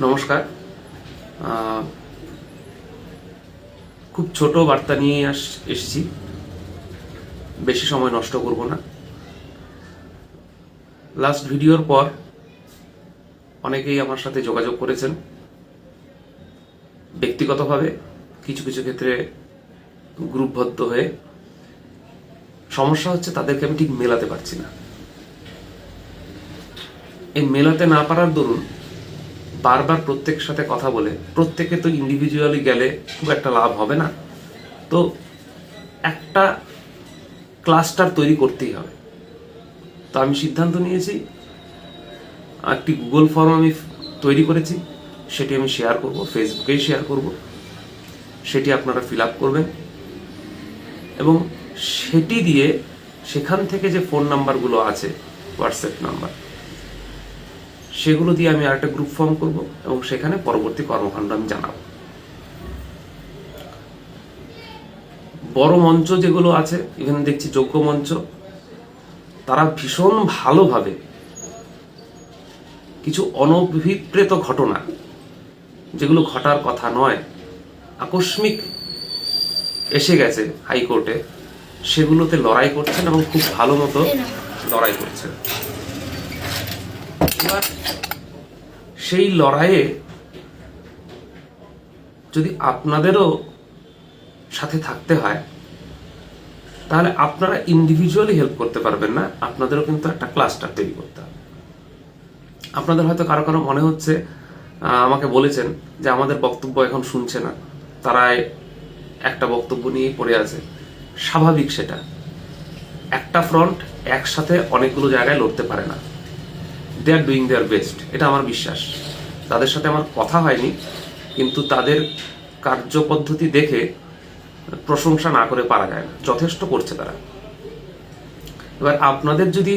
নমস্কার। খুব ছোট বার্তা নিয়ে এসেছি, বেশি সময় নষ্ট করব না। লাস্ট ভিডিওর পর অনেকেই আমার সাথে যোগাযোগ করেছেন ব্যক্তিগতভাবে, কিছু কিছু ক্ষেত্রে গ্রুপবদ্ধ হয়ে। সমস্যা হচ্ছে তাদেরকে আমি ঠিক মেলাতে পারছি না। এই মেলাতে না পারার দরুন বারবার প্রত্যেকের সাথে কথা বলে, প্রত্যেকে তো ইন্ডিভিজুয়ালি গেলে খুব একটা লাভ হবে না, তো একটা ক্লাস্টার তৈরি করতেই হবে। তো আমি সিদ্ধান্ত নিয়েছি, একটি গুগল ফর্ম আমি তৈরি করেছি, সেটি আমি শেয়ার করব, ফেসবুকেই শেয়ার করব। সেটি আপনারা ফিল আপ করবেন এবং সেটি দিয়ে সেখান থেকে যে ফোন নাম্বারগুলো আছে, হোয়াটসঅ্যাপ নাম্বার, সেগুলো দিয়ে আমি আরেকটা গ্রুপ ফর্ম করব এবং সেখানে পরবর্তী কর্মকাণ্ড আমি জানাবো। বড় মঞ্চ যেগুলো আছে, এখানে দেখছি যোগ্য মঞ্চ, তারা ভীষণ ভালোভাবে কিছু অনভিপ্রেত ঘটনা, যেগুলো ঘটার কথা নয়, আকস্মিক এসে গেছে হাইকোর্টে, সেগুলোতে লড়াই করছেন এবং খুব ভালো মতো লড়াই করছেন। এবার সেই লড়াইয়ে যদি আপনাদেরও সাথে থাকতে হয়, তাহলে আপনারা ইন্ডিভিজুয়ালি হেল্প করতে পারবেন না, আপনাদেরও কিন্তু একটা ক্লাস্টার তৈরি করতে হবে। আপনাদের হয়তো কারো কারো মনে হচ্ছে, আমাকে বলেছেন যে আমাদের বক্তব্য এখন শুনছে না, তারা একটা বক্তব্য নিয়ে পড়ে আছে। স্বাভাবিক, সেটা একটা ফ্রন্ট একসাথে অনেকগুলো জায়গায় লড়তে পারে না। দে আর ডুইং দেয়ার বেস্ট, এটা আমার বিশ্বাস। তাদের সাথে আমার কথা হয়নি, কিন্তু তাদের কার্যপদ্ধতি দেখে প্রশংসা না করে পারা যায় না, যথেষ্ট করছে তারা। এবার আপনাদের যদি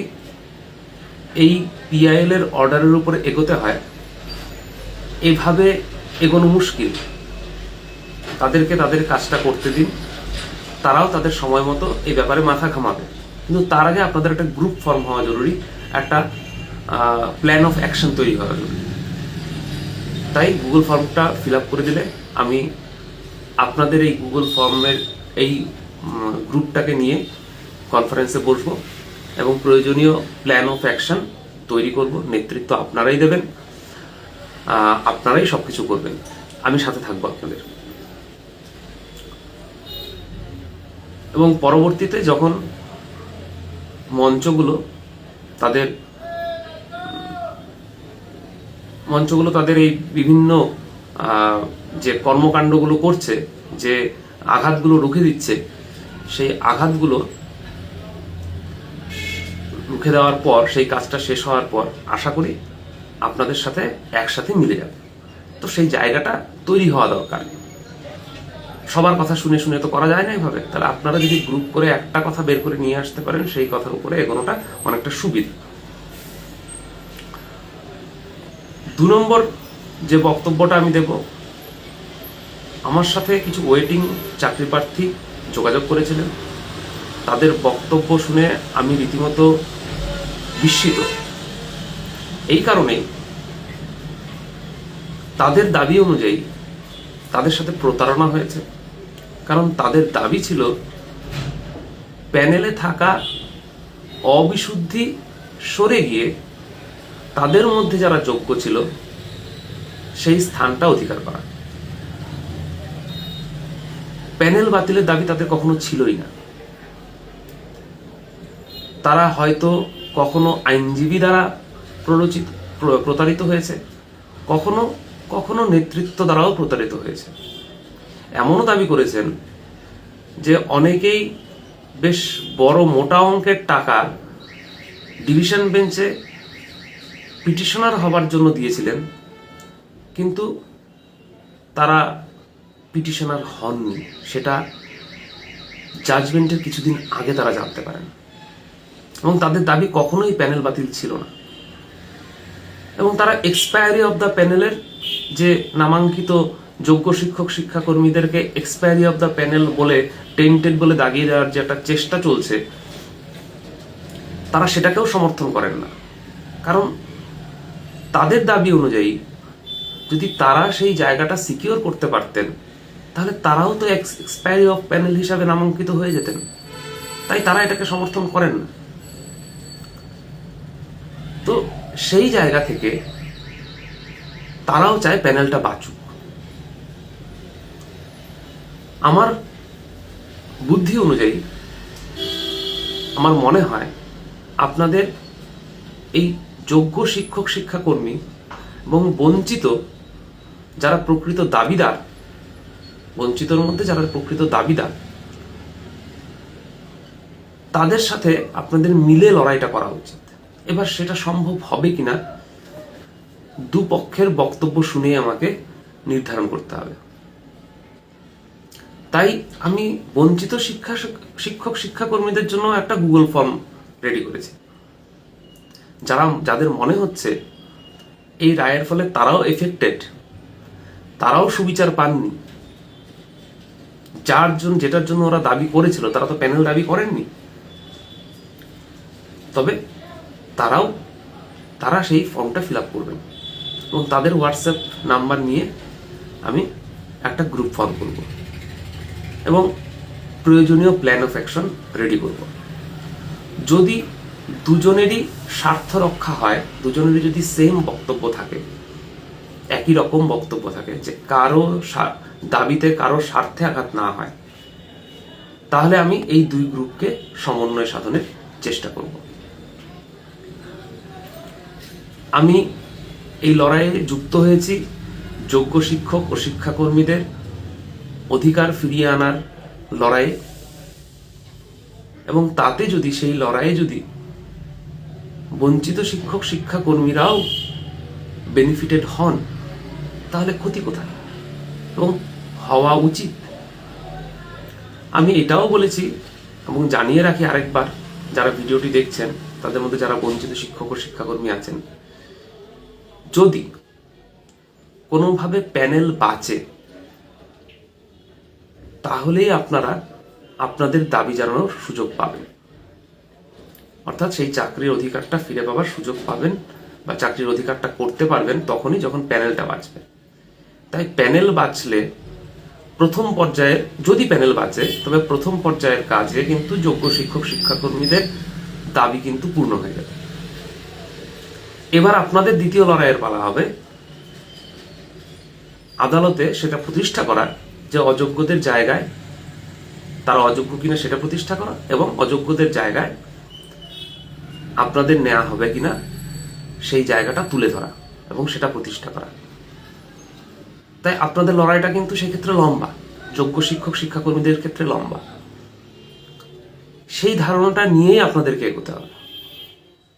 এই পিআইএল এর অর্ডারের উপরে এগোতে হয়, এভাবে এগোনো মুশকিল। তাদেরকে তাদের কাজটা করতে দিন, তারাও তাদের সময় মতো এই ব্যাপারে মাথা ঘামাবে। কিন্তু তার আগে আপনাদের একটা গ্রুপ ফর্ম হওয়া জরুরি, একটা প্ল্যান অফ অ্যাকশন তৈরি হওয়া জরুরি। তাই গুগল ফর্মটা ফিল আপ করে দিলে আমি আপনাদের এই গুগল ফর্মের এই গ্রুপটাকে নিয়ে কনফারেন্সে বসবো এবং প্রয়োজনীয় প্ল্যান অফ অ্যাকশন তৈরি করব। নেতৃত্ব আপনারাই দেবেন, আপনারাই সবকিছু করবেন, আমি সাথে থাকবো আপনাদের। এবং পরবর্তীতে যখন মঞ্চগুলো তাদের এই বিভিন্ন যে কর্মকাণ্ডগুলো করছে, যে আঘাতগুলো রুখে দিচ্ছে, সেই আঘাতগুলো রুখে দেওয়ার পর, সেই কাজটা শেষ হওয়ার পর আশা করি আপনাদের সাথে একসাথে মিলে যাবে। তো সেই জায়গাটা তৈরি হওয়া দরকার। সবার কথা শুনে শুনে তো করা যায় না এইভাবে। তাহলে আপনারা যদি গ্রুপ করে একটা কথা বের করে নিয়ে আসতে পারেন, সেই কথার উপরে এগোনোটা অনেকটা সুবিধা। 2 নম্বর যে বক্তব্যটা আমি দেব, আমার সাথে কিছু ওয়েটিং চাকরি প্রার্থী যোগাযোগ করেছিলেন। তাদের বক্তব্য শুনে আমি রীতিমতো বিস্মিত। এই কারণে তাদের দাবি অনুযায়ী তাদের সাথে প্রতারণা হয়েছে। কারণ তাদের দাবি ছিল প্যানেলে থাকা অবিশুদ্ধি সরে গিয়ে তাদের মধ্যে যারা যোগ্য ছিল সেই স্থানটা অধিকার করা। প্যানেল বাতিলের দাবি তাদের কখনো ছিলই না। তারা হয়তো কখনো আইনজীবী দ্বারা প্রতারিত হয়েছে, কখনো কখনো নেতৃত্ব দ্বারাও প্রতারিত হয়েছে। এমনও দাবি করেছেন যে অনেকেই বেশ বড় মোটা অঙ্কের টাকা ডিভিশন বেঞ্চে পিটিশনার হবার জন্য দিয়েছিলেন, কিন্তু তারা পিটিশনার হননি। সেটা জাজমেন্টের কিছুদিন আগে তারা জানতে পারেন। এবং তাদের দাবি কখনোই প্যানেল বাতিল ছিল না। এবং তারা এক্সপায়ারি অব দ্য প্যানেলের যে নামাঙ্কিত যোগ্য শিক্ষক শিক্ষাকর্মীদেরকে এক্সপায়ারি অব দ্য প্যানেল বলে টেন্টেড বলে দাগিয়ে দেওয়ার যে একটা চেষ্টা চলছে, তারা সেটাকেও সমর্থন করেন না। কারণ তাদের দাবি অনুযায়ী যদি তারা সেই জায়গাটা সিকিউর করতে পারতেন, তাহলে তারাও তো এক্সপায়ারি অফ প্যানেল হিসাবে নামাঙ্কিত হয়ে যেতেন। তাই তারা এটাকে সমর্থন করেন না। তো সেই জায়গা থেকে তারাও চায় প্যানেলটা বাঁচুক। আমার বুদ্ধি অনুযায়ী আমার মনে হয় আপনাদের এই যোগ্য শিক্ষক শিক্ষাকর্মী এবং বঞ্চিত যারা প্রকৃত দাবিদার, বঞ্চিতর মধ্যে যারা প্রকৃত দাবিদার, তাদের সাথে আপনাদের মিলে লড়াইটা করা উচিত। এবার সেটা সম্ভব হবে কিনা দুপক্ষের বক্তব্য শুনে আমাকে নির্ধারণ করতে হবে। তাই আমি বঞ্চিত শিক্ষক শিক্ষাকর্মীদের জন্য একটা গুগল ফর্ম রেডি করেছি। যাদের মনে হচ্ছে এই রায়ের ফলে তারাও এফেক্টেড, তারাও সুবিচার পাননি, যেটার জন্য ওরা দাবি করেছিল তারা তো প্যানেল দাবি করেননি, তবে তারা সেই ফর্মটা ফিল আপ করবেন এবং তাদের হোয়াটসঅ্যাপ নাম্বার নিয়ে আমি একটা গ্রুপ ফর্ম করব এবং প্রয়োজনীয় প্ল্যান অফ অ্যাকশন রেডি করব। যদি দুজনেরই স্বার্থ রক্ষা হয়, দুজনেরই যদি সেম বক্তব্য থাকে, একই রকম বক্তব্য থাকে, যে কারো দাবিতে কারো স্বার্থে আঘাত না হয়, তাহলে আমি এই দুই গ্রুপকে সমন্বয় সাধনের চেষ্টা করব। আমি এই লড়াইয়ে যুক্ত হয়েছি যোগ্য শিক্ষক ও শিক্ষাকর্মীদের অধিকার ফিরিয়ে আনার লড়াইয়ে, এবং তাতে যদি সেই লড়াইয়ে যদি বঞ্চিত শিক্ষক শিক্ষাকর্মীরাও বেনিফিটেড হন, তাহলে ক্ষতি কোথায় এবং হওয়া উচিত। আমি এটাও বলেছি এবং জানিয়ে রাখি আরেকবার, যারা ভিডিওটি দেখছেন তাদের মধ্যে যারা বঞ্চিত শিক্ষক ও শিক্ষাকর্মী আছেন, যদি কোনোভাবে প্যানেল বাঁচে তাহলেই আপনারা আপনাদের দাবি জানানোর সুযোগ পাবেন, অর্থাৎ সেই চাকরির অধিকারটা ফিরে পাবার সুযোগ পাবেন বা চাকরির অধিকারটা করতে পারবেন তখনই যখন প্যানেলটা বাঁচবে। তাই প্যানেল বাঁচলে প্রথম পর্যায়ে, যদি প্যানেল বাঁচে তবে প্রথম পর্যায়ের কাজে কিন্তু যোগ্য শিক্ষক শিক্ষাকর্মীদের দাবি কিন্তু পূর্ণ হয়ে যাবে। এবার আপনাদের দ্বিতীয় লড়াইয়ের পালা হবে আদালতে সেটা প্রতিষ্ঠা করা যে অযোগ্যদের জায়গায় তারা অযোগ্য কিনা সেটা প্রতিষ্ঠা করা, এবং অযোগ্যদের জায়গায় আপনাদের নেওয়া হবে কিনা সেই জায়গাটা তুলে ধরা এবং সেটা প্রতিষ্ঠা করা। তাই আপনাদের লড়াইটা কিন্তু সেক্ষেত্রে লম্বা, যোগ্য শিক্ষক শিক্ষাকর্মীদের ক্ষেত্রে লম্বা। সেই ধারণাটা নিয়েই আপনাদেরকে এগোতে হবে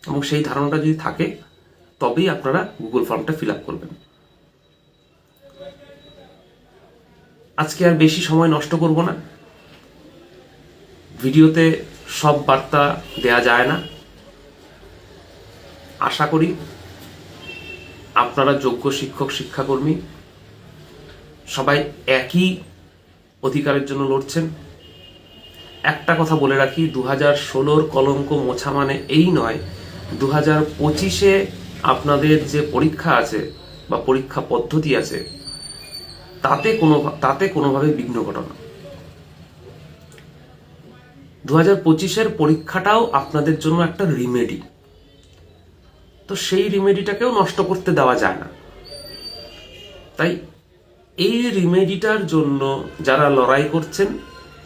এবং সেই ধারণাটা যদি থাকে তবেই আপনারা গুগল ফর্মটা ফিল আপ করবেন। আজকে আর বেশি সময় নষ্ট করব না, ভিডিওতে সব বার্তা দেয়া যায় না। আশা করি আপনারা যোগ্য শিক্ষক শিক্ষাকর্মী সবাই একই অধিকারের জন্য লড়ছেন। একটা কথা বলে রাখি, 2016-র কলঙ্ক মোছা মানে এই নয় 2025-এ আপনাদের যে পরীক্ষা আছে বা পরীক্ষা পদ্ধতি আছে তাতে কোনোভাবে বিঘ্ন ঘটানো। 2025-এর পরীক্ষাটাও আপনাদের জন্য একটা রিমেডি, তো সেই রিমেডিটাকেও নষ্ট করতে দেওয়া যায় না। তাই এই রিমেডিটার জন্য যারা লড়াই করছেন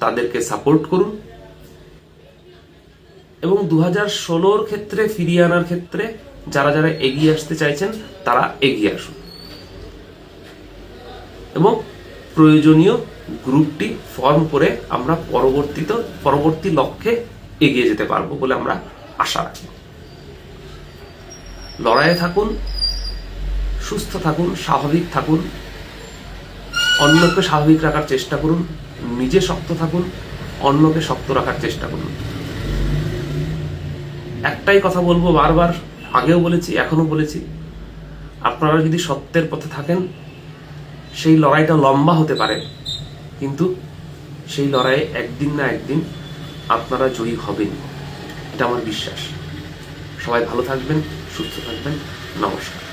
তাদেরকে সাপোর্ট করুন এবং 2016-র ক্ষেত্রে ফিরিয়ে আনার ক্ষেত্রে যারা যারা এগিয়ে আসতে চাইছেন তারা এগিয়ে আসুন এবং প্রয়োজনীয় গ্রুপটি ফর্ম করে আমরা পরবর্তী লক্ষ্যে এগিয়ে যেতে পারবো বলে আমরা আশা রাখি। লড়াইয়ে থাকুন, সুস্থ থাকুন, স্বাভাবিক থাকুন, অন্যকে স্বাভাবিক রাখার চেষ্টা করুন, নিজে শক্ত থাকুন, অন্যকে শক্ত রাখার চেষ্টা করুন। একটাই কথা বলবো, বারবার আগেও বলেছি এখনো বলেছি, আপনারা যদি সত্যের পথে থাকেন সেই লড়াইটা লম্বা হতে পারে, কিন্তু সেই লড়াইয়ে একদিন না একদিন আপনারা জয়ী হবেন, এটা আমার বিশ্বাস। সবাই ভালো থাকবেন, সুস্থ থাকবেন। নমস্কার।